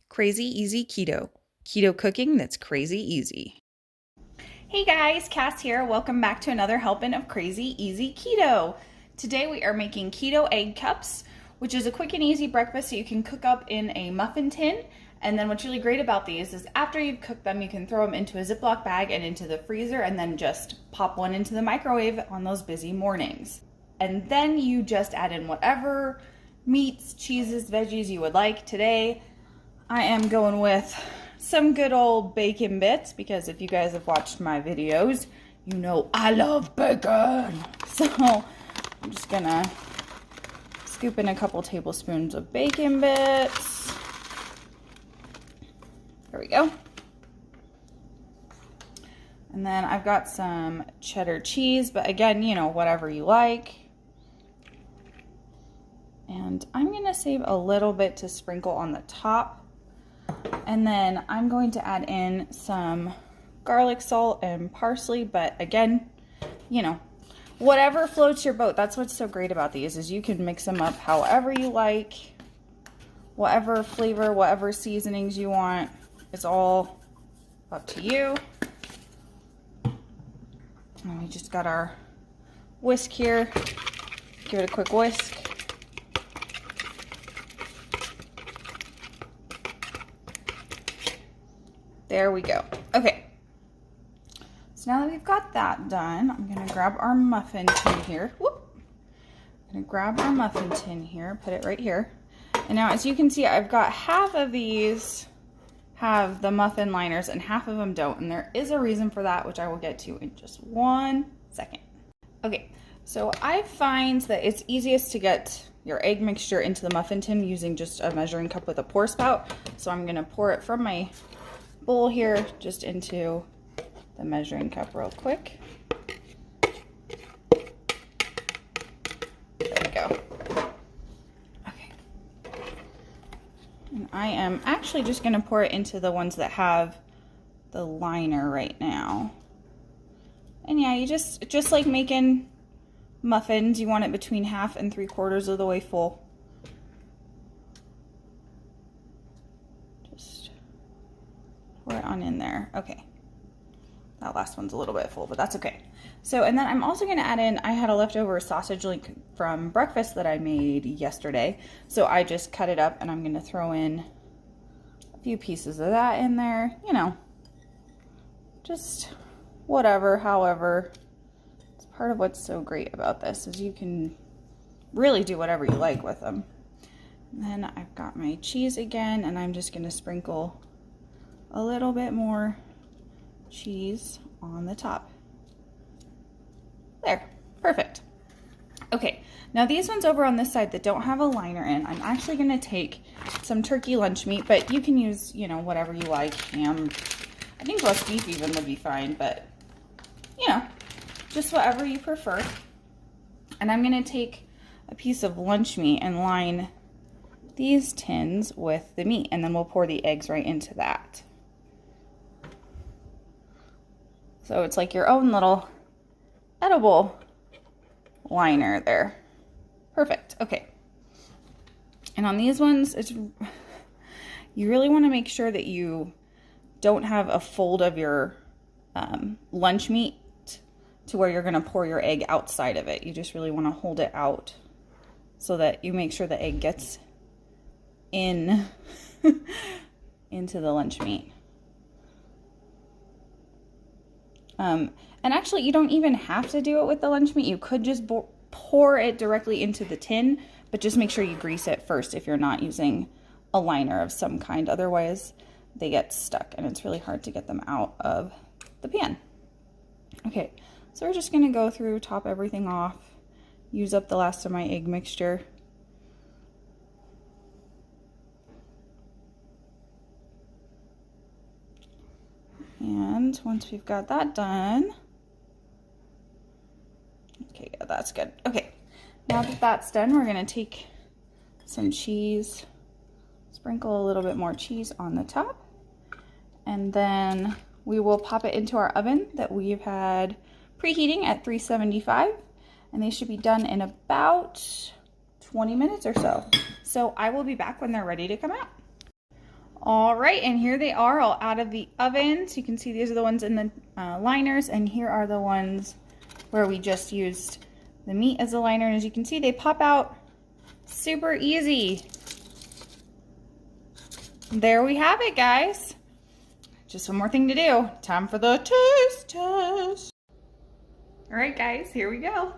Crazy Easy Keto. Keto cooking that's crazy easy. Hey guys, Cass here. Welcome back to another helping of Crazy Easy Keto. Today we are making Keto Egg Cups, which is a quick and easy breakfast that you can cook up in a muffin tin. And then what's really great about these is after you've cooked them, you can throw them into a Ziploc bag and into the freezer and then just pop one into the microwave on those busy mornings. And then you just add in whatever meats, cheeses, veggies you would like. Today, I am going with some good old bacon bits because if you guys have watched my videos, you know I love bacon. So I'm just gonna scoop in a couple tablespoons of bacon bits. There we go. And then I've got some cheddar cheese, but again, you know, whatever you like. And I'm gonna save a little bit to sprinkle on the top. And then I'm going to add in some garlic salt and parsley, but again, you know, whatever floats your boat. That's what's so great about these is you can mix them up however you like, whatever flavor, whatever seasonings you want. It's all up to you. And we just got our whisk here. Give it a quick whisk. There we go. Okay. So now that we've got that done, I'm going to grab our muffin tin here. Whoop. I'm going to grab our muffin tin here, put it right here. And now as you can see, I've got half of these have the muffin liners and half of them don't. And there is a reason for that, which I will get to in just 1 second. Okay. So I find that it's easiest to get your egg mixture into the muffin tin using just a measuring cup with a pour spout. So I'm going to pour it from my bowl here just into the measuring cup real quick. There we go. Okay. And I am actually just going to pour it into the ones that have the liner right now. And yeah, you just like making muffins, you want it between 1/2 and 3/4 of the way full. Pour it on in there. Okay. That last one's a little bit full, but that's okay. So, and then I'm also going to add in, I had a leftover sausage link from breakfast that I made yesterday. So I just cut it up and I'm going to throw in a few pieces of that in there. You know, just whatever, however. It's part of what's so great about this is you can really do whatever you like with them. And then I've got my cheese again and I'm just going to sprinkle a little bit more cheese on the top. There, perfect. Okay, now these ones over on this side that don't have a liner in, I'm actually going to take some turkey lunch meat, but you can use, you know, whatever you like. Ham, I think roast beef even would be fine, but you know, just whatever you prefer. And I'm going to take a piece of lunch meat and line these tins with the meat, and then we'll pour the eggs right into that. So it's like your own little edible liner there. Perfect. Okay. And on these ones, you really want to make sure that you don't have a fold of your lunch meat to where you're going to pour your egg outside of it. You just really want to hold it out so that you make sure the egg gets in into the lunch meat. And actually, you don't even have to do it with the lunch meat. You could just pour it directly into the tin, but just make sure you grease it first if you're not using a liner of some kind. Otherwise, they get stuck and it's really hard to get them out of the pan. Okay, so we're just going to go through, top everything off, use up the last of my egg mixture. And once we've got that done, okay, yeah, that's good. Okay, now that that's done, we're going to take some cheese, sprinkle a little bit more cheese on the top, and then we will pop it into our oven that we've had preheating at 375, and they should be done in about 20 minutes or so. So I will be back when they're ready to come out. All right, and here they are all out of the oven. So you can see these are the ones in the liners, and here are the ones where we just used the meat as a liner. And as you can see, they pop out super easy. There we have it, guys. Just one more thing to do. Time for the taste test. All right, guys, here we go.